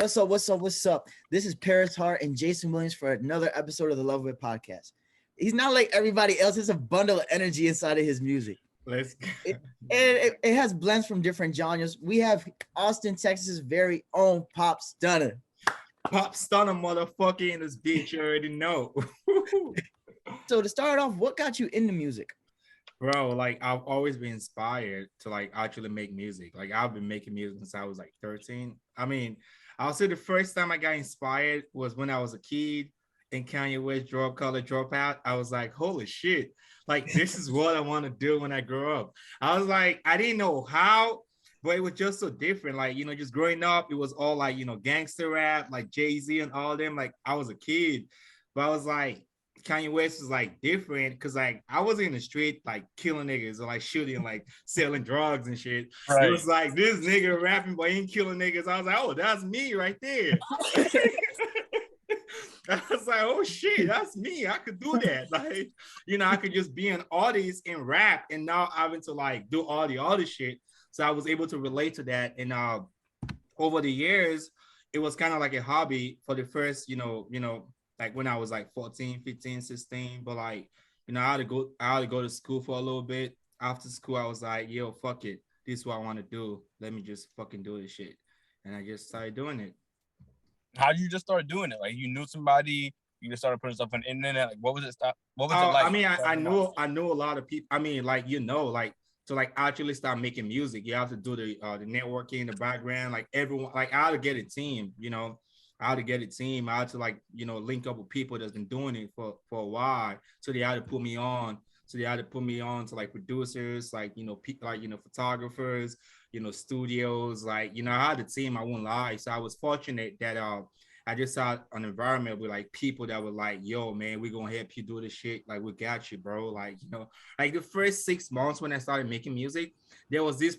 What's up? What's up? What's up? This is Paris Hart and Jason Williams for another episode of the Love of It podcast. He's not like everybody else. It's a bundle of energy inside of his music. Let's go. It has blends from different genres. We have Austin, Texas's very own Pop Stunna. Pop Stunna motherfucker in this bitch, you already know. So to start off, what got you into music? Bro, like I've always been inspired to like actually make music. Like I've been making music since I was like 13. I mean, I'll say the first time I got inspired was when I was a kid and Kanye West Drop Color Dropout. I was like, holy shit, like this is what I want to do when I grow up. I was like, I didn't know how, but it was just so different. Like, just growing up, it was all like, gangster rap, like Jay-Z and all them. Like I was a kid, but I was like, Kanye West was like different because like I was in the street like killing niggas or like shooting, like selling drugs and shit. Right. It was like this nigga rapping but ain't killing niggas. I was like, oh, that's me right there. I was like, oh shit, that's me. I could do that. Like, I could just be an artist and rap, and now having to like do all the other shit. So I was able to relate to that. And over the years, it was kind of like a hobby for the first, like when I was like 14, 15, 16, but like, I had to go to school for a little bit. After school, I was like, yo, fuck it. This is what I want to do. Let me just fucking do this shit. And I just started doing it. How did you just start doing it? Like you knew somebody, you just started putting stuff on the internet. Like what was it? What was it like? I mean, I knew a lot of people. I mean, like, like to like actually start making music, you have to do the networking in the background. Like everyone, like I had to get a team, I had to get a team. I had to like, link up with people that's been doing it for a while. So they had to put me on. So they had to put me on to like producers, like, people like, photographers, studios, like, I had a team, I won't lie. So I was fortunate that I just had an environment with like people that were like, yo, man, we're gonna help you do this shit. Like, we got you, bro. Like, like the first 6 months when I started making music, there was this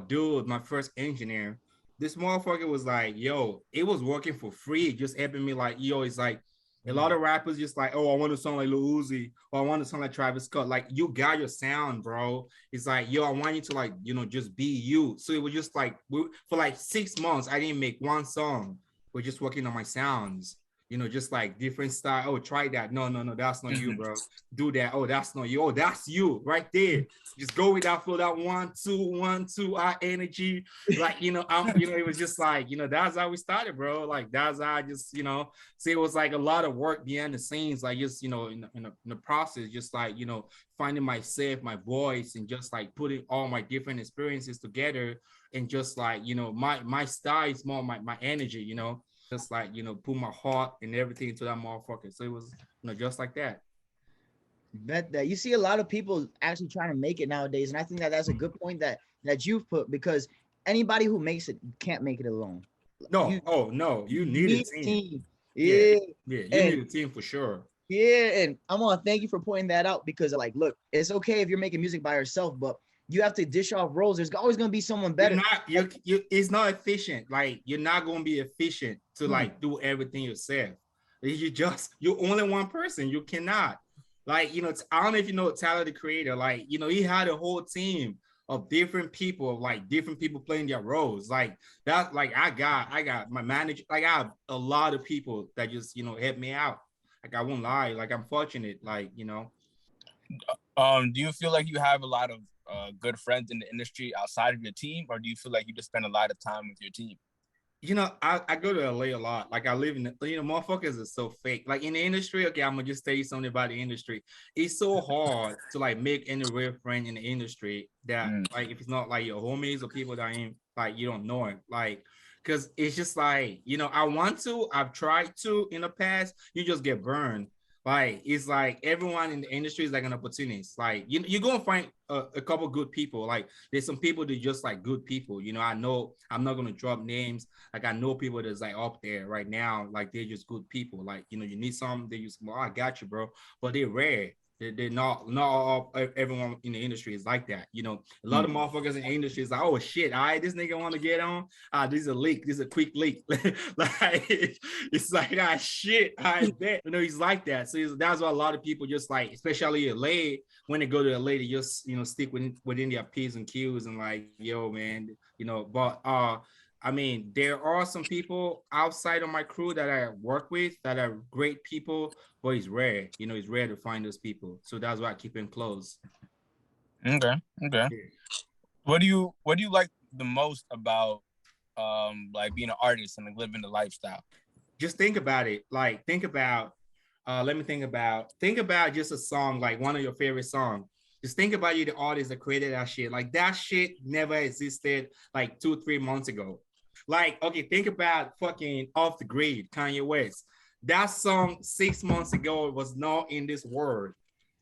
dude, my first engineer. This motherfucker was like, yo, it was working for free, just helping me. Like, yo, it's like a lot of rappers just like, oh, I want to sound like Lil Uzi, or I want to sound like Travis Scott. Like, you got your sound, bro. It's like, yo, I want you to like, just be you. So it was just like, for like 6 months, I didn't make one song. We're just working on my sounds. Just like different style. Oh, try that. No, that's not you, bro. Do that. Oh, that's not you. Oh, that's you right there. Just go with that flow, that 1 2 1 2 energy. Like, it was just like, that's how we started, bro. Like that's how I just, see, it was like a lot of work behind the scenes, like just, in the process, just like, finding myself, my voice, and just like putting all my different experiences together, and just like, my style is more my energy, just like, put my heart and everything into that motherfucker. So it was, just like that. Bet that. You see a lot of people actually trying to make it nowadays, and I think that that's a good point that you've put, because anybody who makes it can't make it alone. No, you need a team. Yeah, you need a team for sure. Yeah, and I want to thank you for pointing that out, because like, look, it's okay if you're making music by yourself, but you have to dish off roles. There's always going to be someone better. It's not efficient. Like, you're not going to be efficient to like do everything yourself. You're only one person. You cannot. Like, I don't know if you know Tyler, the Creator. Like, he had a whole team of different people, like different people playing their roles. Like that. Like I got my manager. Like I have a lot of people that just help me out. Like I won't lie. Like I'm fortunate. Like Do you feel like you have a lot of good friends in the industry outside of your team, or do you feel like you just spend a lot of time with your team? I go to LA a lot. Like I live in, motherfuckers are so fake. Like in the industry, okay, I'm gonna just tell you something about the industry. It's so hard to like make any real friend in the industry that like, if it's not like your homies or people that ain't like, you don't know it. Like, cause it's just like, I've tried to in the past, you just get burned. Like, it's like everyone in the industry is like an opportunist. Like, you're going to find a couple good people. Like, there's some people that just like good people. I know, I'm not going to drop names. Like, I know people that's like up there right now. Like, they're just good people. Like, you need something, they just, I got you, bro. But they're rare. They're not all, everyone in the industry is like that. A lot of motherfuckers in the industry is like, oh shit, all right, this nigga want to get on. This is a leak. This is a quick leak. Like, it's like, shit, I bet. He's like that. So that's why a lot of people just like, especially LA, when they go to LA, they just, stick within their P's and Q's and like, yo, man, but I mean, there are some people outside of my crew that I work with that are great people, but it's rare. You know, it's rare to find those people. So that's why I keep them close. Okay. Okay. Yeah. What do you like the most about like being an artist and like living the lifestyle? Just think about it. Like, think about, let me think about just a song, like one of your favorite songs. Just think about you, the artist that created that shit. Like, that shit never existed like 2, 3 months ago. Like, okay, think about fucking Off the Grid, Kanye West. That song 6 months ago was not in this world.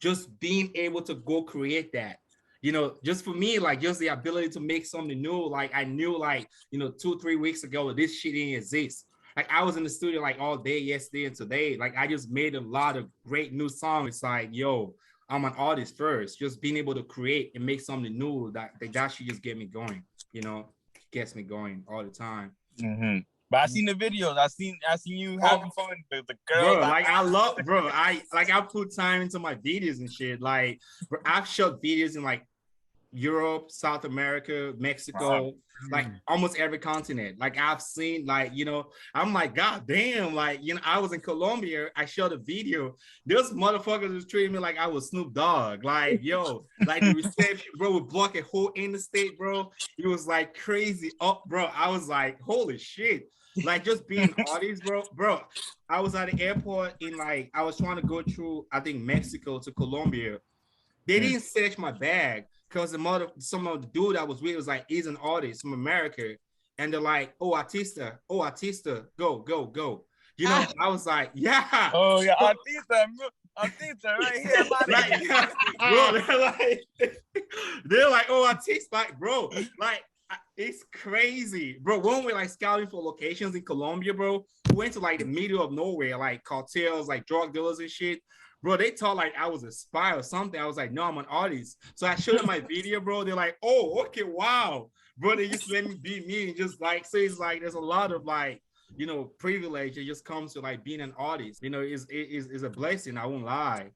Just being able to go create that. You know, just for me, like just the ability to make something new. Like I knew like, 2, 3 weeks ago, this shit didn't exist. Like I was in the studio like all day yesterday and today. Like I just made a lot of great new songs. It's like, yo, I'm an artist first. Just being able to create and make something new that should just get me going. You know, gets me going all the time. Mm-hmm. But I seen the videos. I seen you Oh, having fun with the girls. bro, like I put time into my videos and shit. Like, bro, I've shot videos in like Europe, South America, Mexico, like almost every continent. Like I've seen, like, I'm like, God damn, like, I was in Colombia, I shot a video. This motherfuckers was treating me like I was Snoop Dogg. Like, yo, like the reception, bro, would block a whole interstate, bro. It was like crazy. Oh, bro, I was like, holy shit. Like just being artist, bro. I was at the airport in like I was trying to go through, I think Mexico to Colombia. They didn't search my bag because some of the dude I was with was like, he's an artist from America. And they're like, oh, artista, go, go, go. I was like, yeah. Oh yeah, artista, right here, Like, yeah, bro, they're like, oh, artista, like, bro, like, it's crazy, bro. When we're like scouting for locations in Colombia, bro, we went to like the middle of nowhere, like cartels, like drug dealers and shit. Bro, they thought like I was a spy or something. I was like, no, I'm an artist. So I showed them my video, bro. They're like, oh, okay, wow. Bro, they just let me be me and just like say it's like there's a lot of like, privilege that just comes to like being an artist. Is a blessing. I won't lie,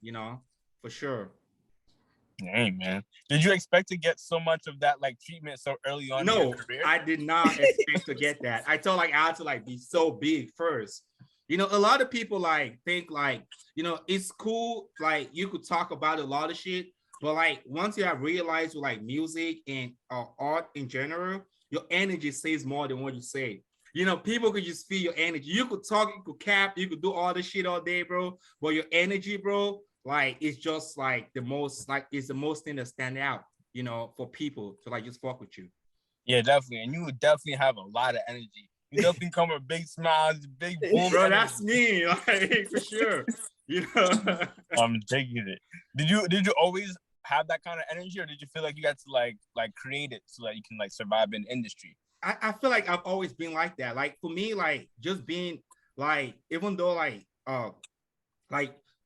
for sure. Hey man, did you expect to get so much of that like treatment so early on in your career? I did not expect to get that. I thought like I had to like be so big first. A lot of people like think like, it's cool, like you could talk about a lot of shit, but like once you have realized with like music and art in general, your energy says more than what you say. People could just feel your energy. You could talk, you could cap, you could do all this shit all day, bro. But your energy, bro, like it's just like it's the most thing that stand out, for people to like just fuck with you. Yeah, definitely. And you would definitely have a lot of energy. You definitely come with big smiles, big boom. Bro, that's me, like for sure. I'm taking it. Did you always have that kind of energy, or did you feel like you got to like create it so that you can like survive in the industry? I feel like I've always been like that. Like for me, like just being like, even though like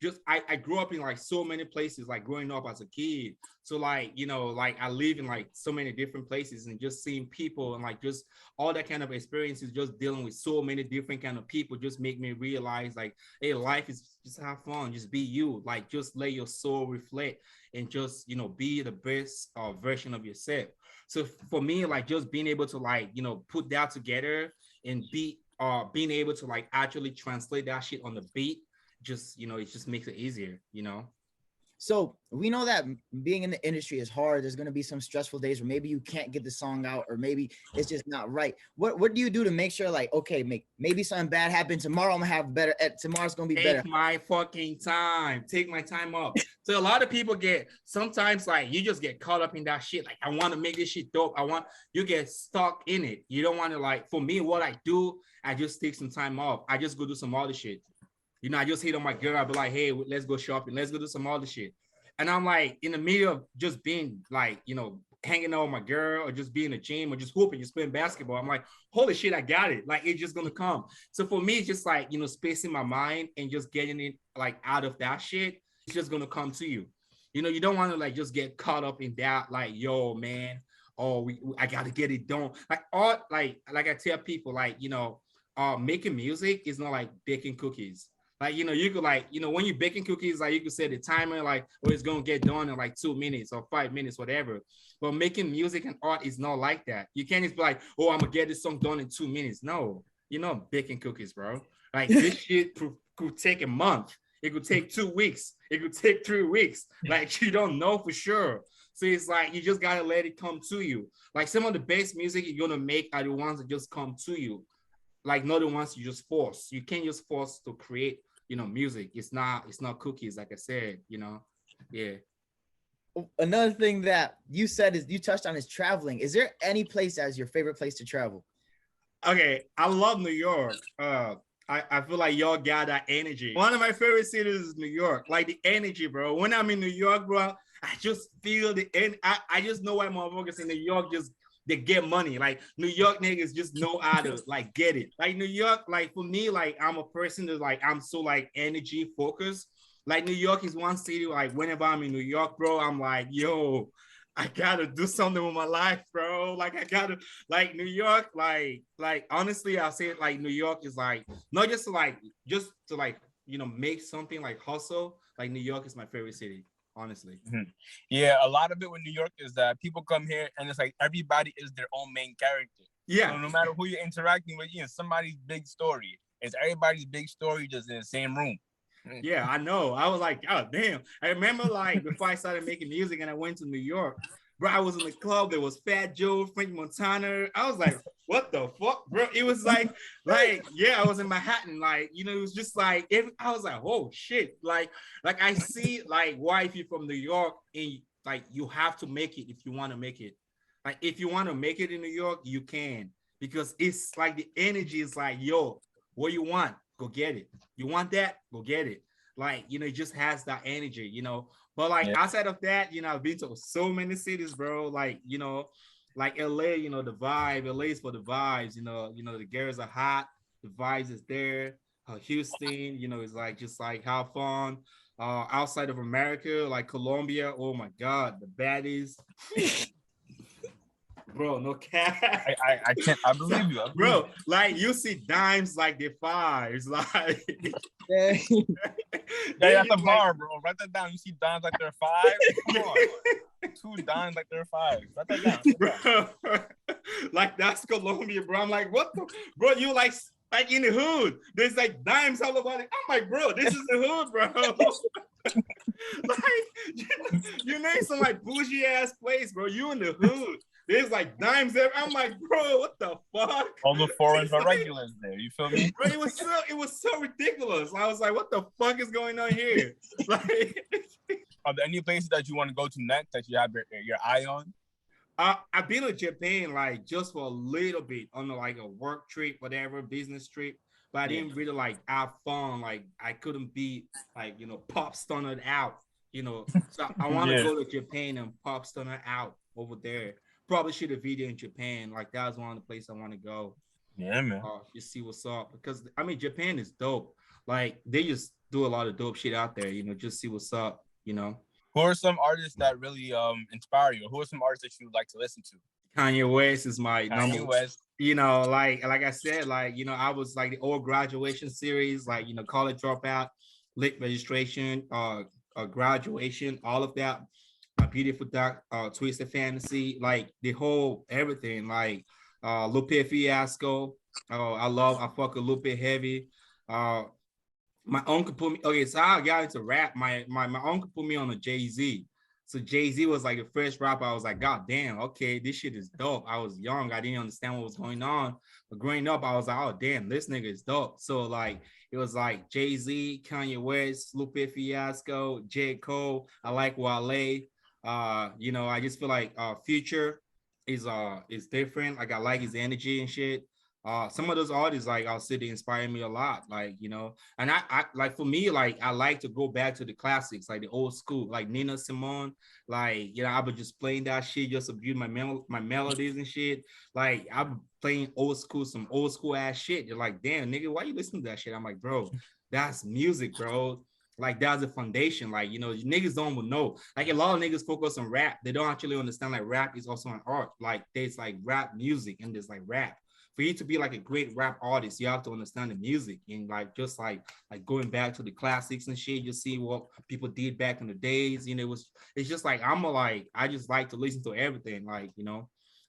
just I grew up in like so many places, like growing up as a kid. So like, like I live in like so many different places and just seeing people and like just all that kind of experiences, just dealing with so many different kind of people just make me realize like, hey, life is just have fun, just be you, like just let your soul reflect and just, be the best version of yourself. So for me, like just being able to like, put that together and being able to like actually translate that shit on the beat, just it just makes it easier. So we know that being in the industry is hard. There's going to be some stressful days where maybe you can't get the song out, or maybe it's just not right. What do you do to make sure like, okay, maybe something bad happened tomorrow, I'm gonna have better, tomorrow's gonna be better? Take my fucking time. Take my time up. So a lot of people sometimes like you just get caught up in that shit. Like I want to make this shit dope. You get stuck in it. You don't want to like, for me, what I do, I just take some time off. I just go do some other shit. I just hit on my girl. I'll be like, hey, let's go shopping. Let's go do some other shit. And I'm like, in the middle of just being like, hanging out with my girl or just being in the gym or just hooping, just playing basketball. I'm like, holy shit, I got it. Like, it's just going to come. So for me, it's just like, spacing my mind and just getting it like out of that shit. It's just going to come to you. You don't want to like just get caught up in that. Like, yo, man, I got to get it done. Like, all like I tell people, like, making music is not like baking cookies. Like, you could like, when you're baking cookies, like you could set the timer, like, oh, it's gonna get done in like 2 minutes or 5 minutes, whatever. But making music and art is not like that. You can't just be like, oh, I'm gonna get this song done in 2 minutes. No, you're not baking cookies, bro. Like this shit could take a month. It could take 2 weeks. It could take 3 weeks. Like you don't know for sure. So it's like you just gotta let it come to you. Like some of the best music you're gonna make are the ones that just come to you. Like not the ones you just force. You can't just force to create, music. It's not cookies, like I said, Yeah. Another thing that you said is you touched on is traveling. Is there any place as your favorite place to travel? Okay, I love New York. I feel like y'all got that energy. One of my favorite cities is New York. Like the energy, bro. When I'm in New York, bro, I just feel the end. I just know why motherfuckers in New York they get money. Like New York niggas just know how to like get it. Like New York, like for me, like I'm a person that's like I'm so like energy focused. Like New York is one city. Like whenever I'm in New York, bro, I'm like, yo, I gotta do something with my life, bro. Like I gotta like New York, like honestly, I'll say it like New York is like not just to like make something like hustle. Like New York is my favorite city. Honestly. Yeah, a lot of it with New York is that people come here and it's like everybody is their own main character. Yeah. So no matter who you're interacting with, somebody's big story. It's everybody's big story just in the same room. Yeah, I know. I was like, oh damn. I remember like before I started making music and I went to New York, bro, I was in the club. There was Fat Joe, Frank Montana. I was like, what the fuck, bro? It was like, yeah, I was in Manhattan. Like, it was just like, I was like, oh shit. Like I see like why if you're from New York and like you have to make it if you want to make it. Like if you want to make it in New York, you can because it's like the energy is like, yo, what you want? Go get it. You want that? Go get it. Like, it just has that energy, But like outside of that, I've been to so many cities, bro. Like, like LA, the vibe. LA is for the vibes, the girls are hot, the vibes is there. Houston, is like just like have fun. Outside of America, like Colombia, oh my god, the baddies. Bro, no cap. I can't. I believe you. Bro, like you see dimes like the fives, like yeah, at the bar, bro. Write that down. You see dimes like they're five. Come on, 2 dimes like they're five. Write that down. Bro, like that's Colombia, bro. I'm like, what the, bro? You like in the hood? There's like dimes all about it. I'm like, bro, this is the hood, bro. Like you name some like bougie ass place, bro. You in the hood. There's like dimes there. I'm like, bro, what the fuck? All the foreigns are regulars there. You feel me? Bro, it was so ridiculous. I was like, what the fuck is going on here? Like, are there any places that you want to go to next that you have your eye on? I've been to Japan like just for a little bit on like a work trip, whatever, business trip. But I didn't really like have fun. Like I couldn't be like, Pop Stunna out, So I want to go to Japan and Pop Stunna out over there. Probably shoot a video in Japan. Like that was one of the places I want to go. Yeah, man. You see what's up because I mean Japan is dope. Like they just do a lot of dope shit out there. Just see what's up. Who are some artists that really inspire you? Who are some artists that you like to listen to? Kanye West is my number. West. Like I said, like I was like the old graduation series, like college dropout, lit registration, graduation, all of that. A Beautiful Dark, Twisted Fantasy, like the whole everything, like Lupe Fiasco. I fuck a Lupe heavy. My uncle put me, okay, so I got into rap. My uncle put me on a Jay-Z. So Jay-Z was like the first rapper. I was like, God damn, okay, this shit is dope. I was young, I didn't understand what was going on. But growing up, I was like, oh damn, this nigga is dope. So like it was like Jay-Z, Kanye West, Lupe Fiasco, J. Cole. I like Wale. I just feel like Future is different. Like I like his energy and shit. Some of those artists, like I'll say, they inspire me a lot. Like, and I like for me, like I like to go back to the classics, like the old school, like Nina Simone. Like, I was just playing that shit just to build my melodies and shit. Like I'm playing some old school ass shit. You're like, damn, nigga, why you listening to that shit? I'm like, bro, that's music, bro. Like that's a foundation. Like, niggas don't know. Like a lot of niggas focus on rap. They don't actually understand like rap is also an art. Like there's like rap music and there's like rap. for you to be like a great rap artist, you have to understand the music and like just like going back to the classics and shit. You see what people did back in the days. You know, it's just like I just like to listen to everything, like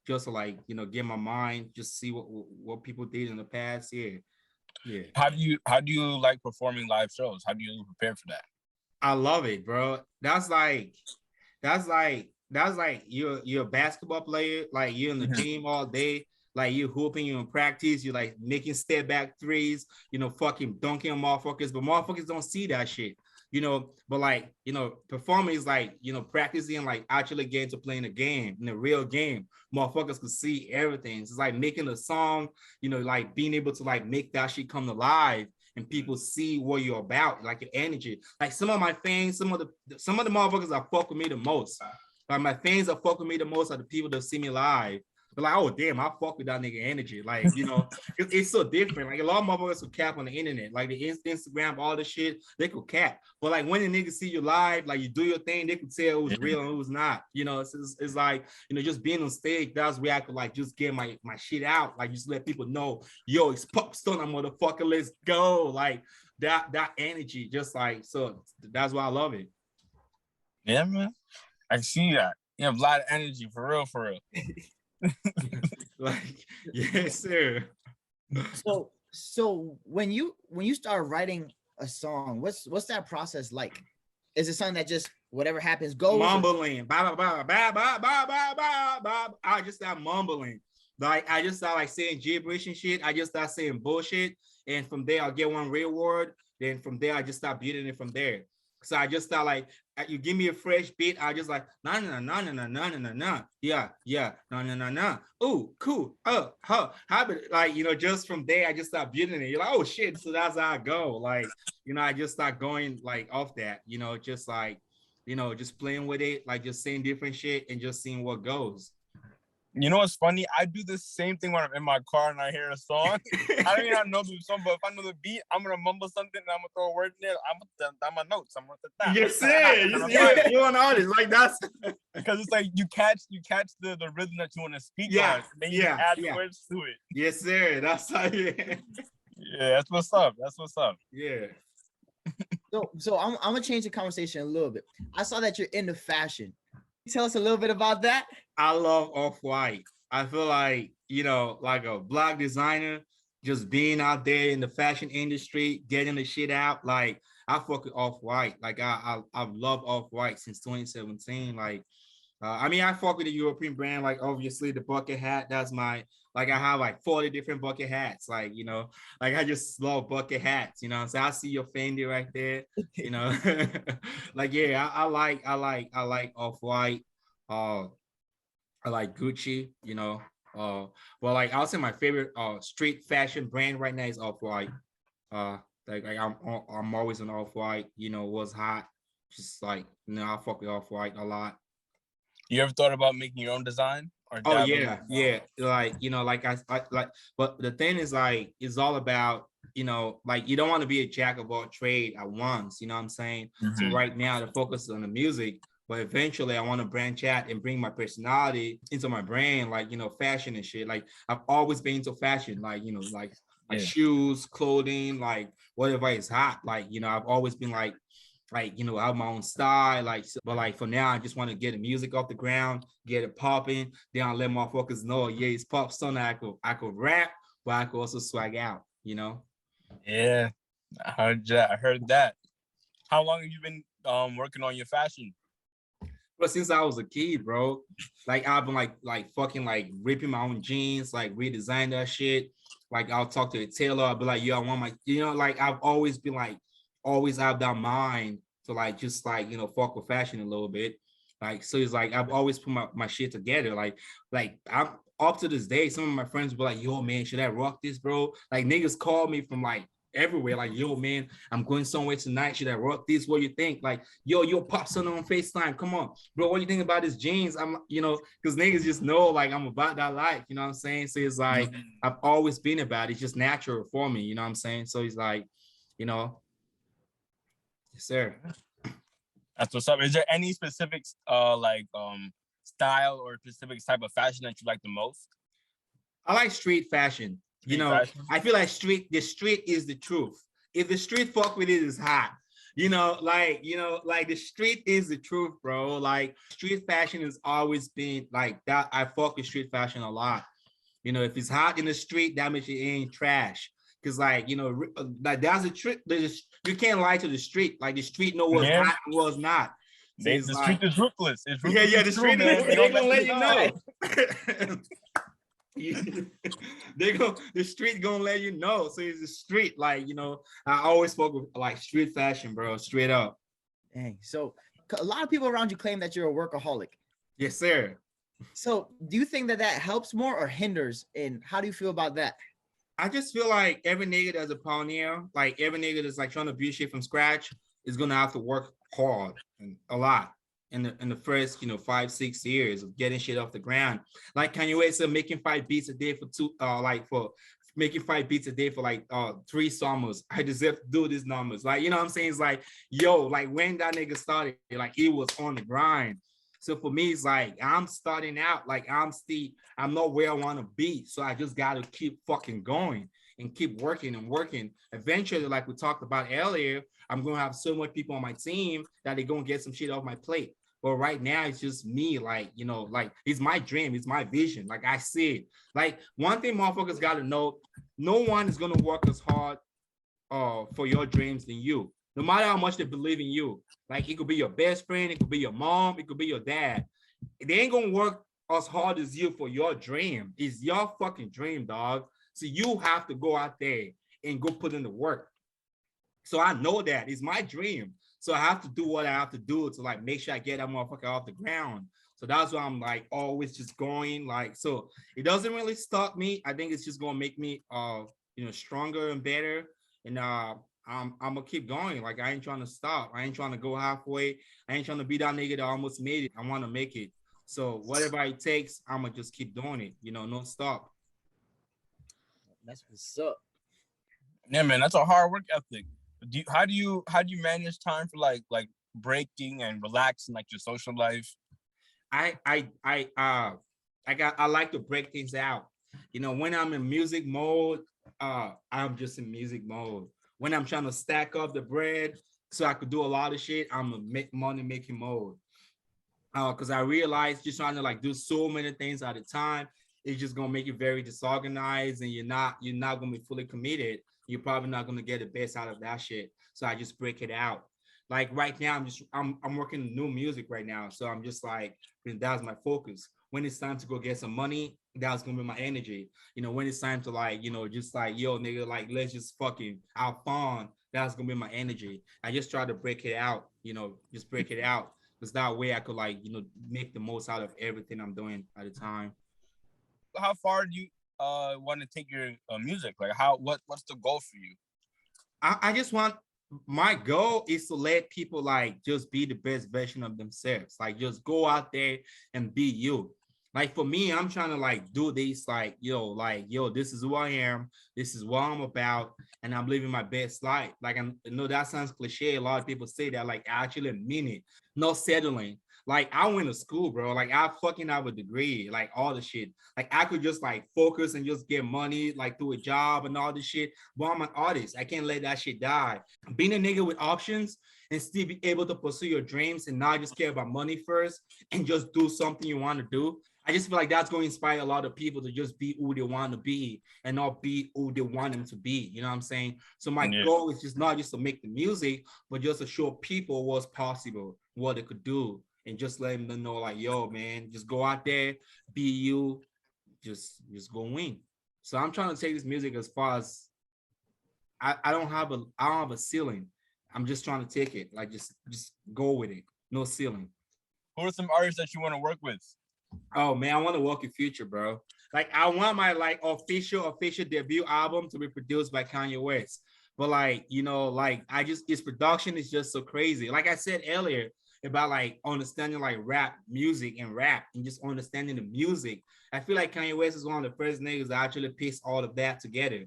just to like get my mind, just see what people did in the past. Yeah, yeah. How do you like performing live shows? How do you prepare for that? I love it, bro. That's like you're a basketball player, like you're in the gym all day, like you're hooping, you're in practice, you're like making step back threes, fucking dunking on motherfuckers, but motherfuckers don't see that shit. But like, performing is like, practicing, like actually getting to playing a game, in a real game. Motherfuckers could see everything. It's like making a song, like being able to like make that shit come alive and people see what you're about, like your energy. Like some of my fans, some of the motherfuckers that fuck with me the most. Like my fans that fuck with me the most are the people that see me live. They're like, oh damn, I fuck with that nigga energy. Like, it's so different. Like a lot of motherfuckers will cap on the internet, like the Instagram, all the shit, they could cap. But like when the niggas see you live, like you do your thing, they could tell it was real and it was not. It's like, just being on stage, that's where I could like just get my shit out. Like just let people know, yo, it's Pop Stunna, motherfucker, let's go. Like that energy, just like, so that's why I love it. Yeah, man. I can see that. You have a lot of energy, for real, for real. Like, yes, sir. So when you start writing a song, what's that process like? Is it something that just whatever happens goes? Mumbling, bah, bah, bah, bah, bah, bah, bah, bah, bah. I just start mumbling. Like I just start like saying gibberish and shit. I just start saying bullshit, and from there I'll get one real word. Then from there I just start building it from there. So I just start like, you give me a fresh beat, I just like na na na na na na na na, yeah na na na na. Ooh, cool. Oh, how about like just from there I just start building it. You're like, oh shit. So that's how I go. Like I just start going like off that. Just like just playing with it, like just saying different shit and just seeing what goes. You know what's funny? I do the same thing when I'm in my car and I hear a song. I don't even know the song, but if I know the beat, I'm gonna mumble something and I'm gonna throw a word in there. I'm gonna down my notes. I'm gonna that. Yes, you're an artist. Like that's because it's like you catch the rhythm that you want to speak on, and then you add words to it. Yes, sir. That's how yeah, that's what's up. That's what's up. Yeah. So I'm gonna change the conversation a little bit. I saw that you're into fashion. Tell us a little bit about that. I love Off-White. I feel like, like a Black designer, just being out there in the fashion industry, getting the shit out. Like I fuck with Off-White. Like I've loved Off-White since 2017. Like, I fuck with the European brand. Like obviously the bucket hat, that's my, like I have like 40 different bucket hats. Like, like I just love bucket hats, So I see your Fendi right there, like, yeah, I like Off-White. I like Gucci, well, like I'll say my favorite street fashion brand right now is Off-White. Like I'm always an Off-White, was hot. Just like, I fuck with Off-White a lot. You ever thought about making your own design? Oh yeah. Like, like I like, but the thing is like, it's all about, like you don't want to be a jack of all trade at once, you know what I'm saying? So right now the focus is on the music, but eventually I want to branch out and bring my personality into my brand, like, fashion and shit. Like I've always been into fashion, like, like shoes, clothing, like whatever is hot. Like, I've always been like, I have my own style, like, but like for now, I just want to get the music off the ground, get it popping. Then I'll let motherfuckers know, yeah, it's Pop Stunna. I could rap, but I could also swag out, Yeah, I heard that. How long have you been working on your fashion? But since I was a kid, bro, like I've been like fucking like ripping my own jeans, like redesign that shit. Like I'll talk to a tailor, I'll be like, yo, I want my, like I've always been like, always have that mind to like just like fuck with fashion a little bit. Like so it's like I've always put my shit together. Like I'm up to this day, some of my friends will be like, yo man, should I rock this, bro? Like niggas call me from like everywhere, like, yo man, I'm going somewhere tonight, should I rock this? What you think? Like, yo Pop Stunna on FaceTime, come on bro, what you think about this jeans? I'm because niggas just know like I'm about that life, you know what I'm saying? So it's like I've always been about it, it's just natural for me, you know what I'm saying? So it's like, yes, sir. That's what's up. Is there any specific style or specific type of fashion that you like the most? I like street fashion. You know, I feel like the street is the truth. If the street fuck with it, is hot. Like the street is the truth, bro. Like street fashion has always been like that. I fuck with street fashion a lot. You know, if it's hot in the street, that means it ain't trash. Cause like, like that's a trick. You can't lie to the street. Like the street know what's hot and what's not. So the street is ruthless. It's ruthless. Yeah, the street is they gonna let you know. The street gonna let you know. So it's the street, like, I always spoke with like street fashion, bro, straight up. Dang. So a lot of people around you claim that you're a workaholic. Yes, sir. So do you think that helps more or hinders? And how do you feel about that? I just feel like every nigga that's a pioneer, like every nigga that's like trying to build shit from scratch is gonna have to work hard and a lot in the first 5-6 years of getting shit off the ground. Like Kanye West said, making 5 beats a day for making 5 beats a day for like 3 summers. I deserve to do these numbers. Like, you know what I'm saying? It's like, yo, like when that nigga started, like he was on the grind. So for me, it's like I'm starting out, like I'm not where I want to be. So I just got to keep fucking going and keep working and working. Eventually, like we talked about earlier, I'm going to have so much people on my team that they're going to get some shit off my plate. But right now, it's just me, like, like it's my dream. It's my vision. Like I see it. Like one thing motherfuckers got to know, no one is going to work as hard for your dreams than you. No matter how much they believe in you. Like it could be your best friend, it could be your mom, it could be your dad. They ain't gonna work as hard as you for your dream. It's your fucking dream, dog. So you have to go out there and go put in the work. So I know that it's my dream. So I have to do what I have to do to like make sure I get that motherfucker off the ground. So that's why I'm like always just going. Like, so it doesn't really stop me. I think it's just gonna make me stronger and better. And I'm gonna keep going. Like I ain't trying to stop. I ain't trying to go halfway. I ain't trying to be that nigga that almost made it. I want to make it. So whatever it takes, I'm gonna just keep doing it. No stop. That's what's up. Yeah, man, that's a hard work ethic. How do you manage time for like breaking and relaxing, like your social life? I like to break things out. When I'm in music mode, I'm just in music mode. When I'm trying to stack up the bread so I could do a lot of shit, I'm a money making mode. Because I realized just trying to like do so many things at a time, it's just gonna make you very disorganized, and you're not gonna be fully committed. You're probably not gonna get the best out of that shit. So I just break it out. Like right now, I'm working new music right now, so I'm just like that's my focus. When it's time to go get some money, that's gonna be my energy. When it's time to like, just like, yo, nigga, like let's just fucking have fun. That's gonna be my energy. I just try to break it out, just break it out. Because that way I could like, make the most out of everything I'm doing at a time. How far do you want to take your music? Like what's the goal for you? I just want, my goal is to let people like just be the best version of themselves. Like just go out there and be you. Like for me, I'm trying to like do this like, yo, this is who I am. This is what I'm about. And I'm living my best life. Like I know that sounds cliche. A lot of people say that, like I actually mean it. No settling. Like I went to school, bro. Like I fucking have a degree, like all the shit. Like I could just like focus and just get money, like do a job and all this shit. But I'm an artist. I can't let that shit die. Being a nigga with options and still be able to pursue your dreams and not just care about money first and just do something you want to do. I just feel like that's going to inspire a lot of people to just be who they want to be and not be who they want them to be. You know what I'm saying? So my goal is just not just to make the music, but just to show people what's possible, what they could do, and just let them know like, yo, man, just go out there, be you, just go win. So I'm trying to take this music as far as I don't have a ceiling. I'm just trying to take it, like just go with it. No ceiling. Who are some artists that you want to work with? Oh man, I want to work in Future, bro. Like I want my like official debut album to be produced by Kanye West. But like, like his production is just so crazy. Like I said earlier about like understanding like rap music and just understanding the music. I feel like Kanye West is one of the first niggas that actually pieced all of that together.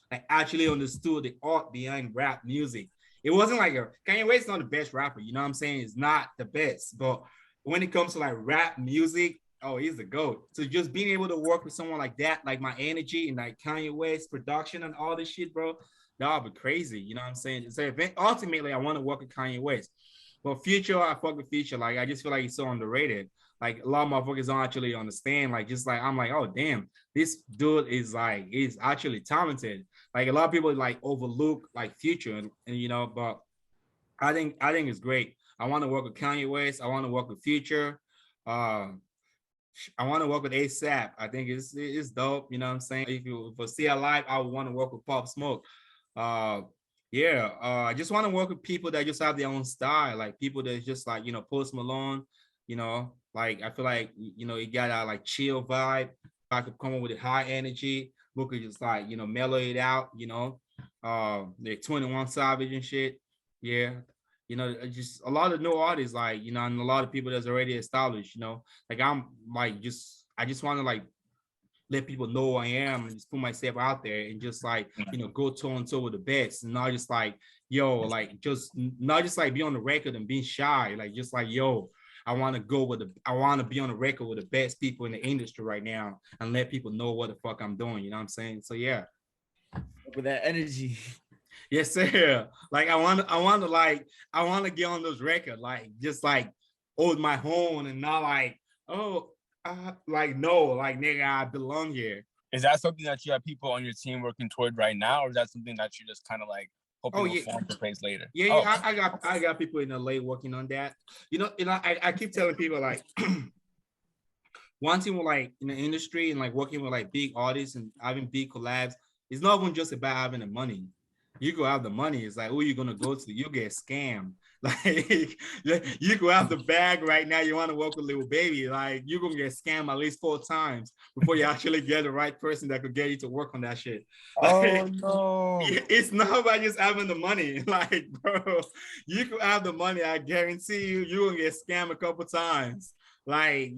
Like actually understood the art behind rap music. It wasn't like Kanye West is not the best rapper, you know what I'm saying? It's not the best, but when it comes to like rap music, Oh, he's the GOAT. So just being able to work with someone like that, like my energy and like Kanye West production and all this shit, bro, that would be crazy. You know what I'm saying? So ultimately, I want to work with Kanye West. But Future, I fuck with Future. Like, I just feel like he's so underrated. Like, a lot of motherfuckers don't actually understand. Like, just like, I'm like, oh, damn, this dude is like, he's actually talented. Like, a lot of people like overlook like Future and you know, but I think it's great. I want to work with Kanye West. I want to work with Future. Uh, I want to work with ASAP. I think it's dope. You know what I'm saying? If you for see a live, I would want to work with Pop Smoke. Uh, yeah. I just want to work with people that just have their own style, like people that just like Post Malone. Like I feel like you got a like chill vibe. I could come up with a high energy. We could just like mellow it out. The 21 Savage and shit. Yeah, just a lot of new artists, like, and a lot of people that's already established, like I'm like, I just want to like let people know who I am and just put myself out there and just like, go toe and toe with the best and not just like, like just not just like be on the record and being shy, like just like, I want to be on the record with the best people in the industry right now and let people know what the fuck I'm doing. You know what I'm saying? So yeah. With that energy. Yes, sir. Like I want to get on those records, like just like hold my own and not like, oh, like no, like nigga, I belong here. Is that something that you have people on your team working toward right now, or is that something that you just kind of like hoping will fall into place later? Yeah, I got people in LA working on that. I keep telling people like one thing with like in the industry and like working with like big artists and having big collabs, it's not even just about having the money. You go have the money. It's like, who you gonna go to? You get scammed. Like you go have the bag right now. You want to work with Lil Baby. Like you're gonna get scammed at least 4 times before you actually get the right person that could get you to work on that shit. Like, no, it's not about just having the money. Like, bro, you could have the money. I guarantee you're gonna get scammed a couple times. Like,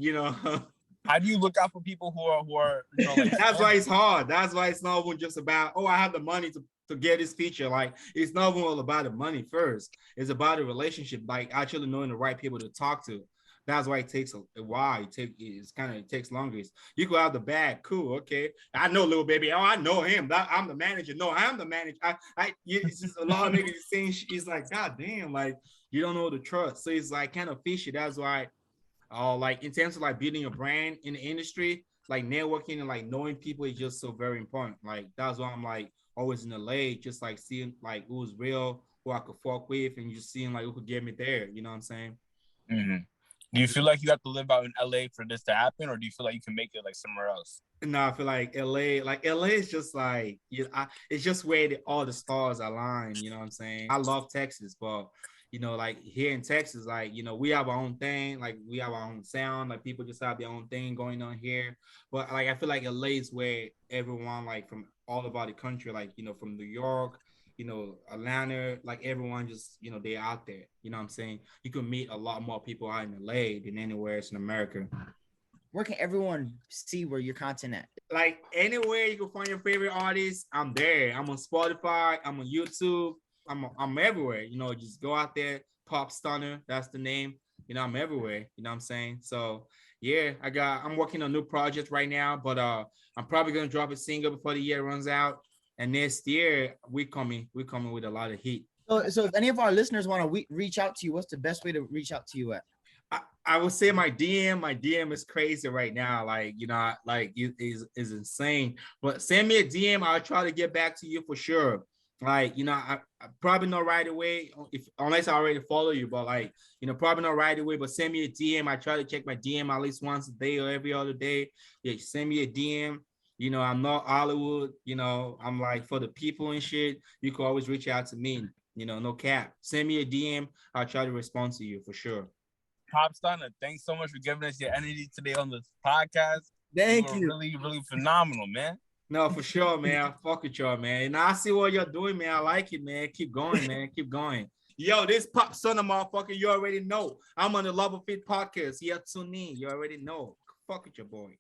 How do you look out for people who are like that's why it's hard. That's why it's not even just about, I have the money to get this feature. Like it's not even all about the money first. It's about the relationship, like actually knowing the right people to talk to. That's why it takes a while. It takes longer. You go out the bag, cool, okay. I know Lil Baby. Oh, I know him. I'm the manager. No, I'm the manager. It's just a lot of niggas saying it's like, God damn, like you don't know the trust. So it's like kind of fishy. That's why like in terms of like building your brand in the industry, like networking and like knowing people is just so very important. Like that's why I'm like always in LA, just like seeing like who's real, who I could fuck with, and just seeing like who could get me there. You know what I'm saying? Mm-hmm. Do you feel like you have to live out in LA for this to happen, or do you feel like you can make it like somewhere else? No, I feel like LA is just like it's just where all the stars align. You know what I'm saying? I love Texas, but like here in Texas, like we have our own thing, like we have our own sound, like people just have their own thing going on here. But like I feel like LA is where everyone like from all about the country, like from New York, Atlanta, like everyone just they're out there. You know what I'm saying? You can meet a lot more people out in LA than anywhere else in America. Where can everyone see where your content at? Like anywhere you can find your favorite artist, I'm there. I'm on Spotify, I'm on YouTube, I'm everywhere. Just go out there, Pop Stunna, that's the name. I'm everywhere. You know what I'm saying? So yeah, I'm working on a new project right now, but I'm probably gonna drop a single before the year runs out. And next year we're coming with a lot of heat. So if any of our listeners want to reach out to you, what's the best way to reach out to you at? I would say my DM is crazy right now. Like, like it is insane. But send me a DM. I'll try to get back to you for sure. Like, I probably not right away unless I already follow you, but like, probably not right away, but send me a DM. I try to check my DM at least once a day or every other day. Yeah, send me a DM. I'm not Hollywood, I'm like for the people and shit. You can always reach out to me, no cap. Send me a DM. I'll try to respond to you for sure. Pop Stunna, thanks so much for giving us your energy today on this podcast. Thank you. Really, really phenomenal, man. No, for sure, man. I fuck with y'all, man. And I see what you're doing, man. I like it, man. Keep going, man. Keep going. Yo, this Pop Stunna motherfucker, you already know. I'm on the Love of Fit podcast. Yeah, tune in. You already know. Fuck with your boy.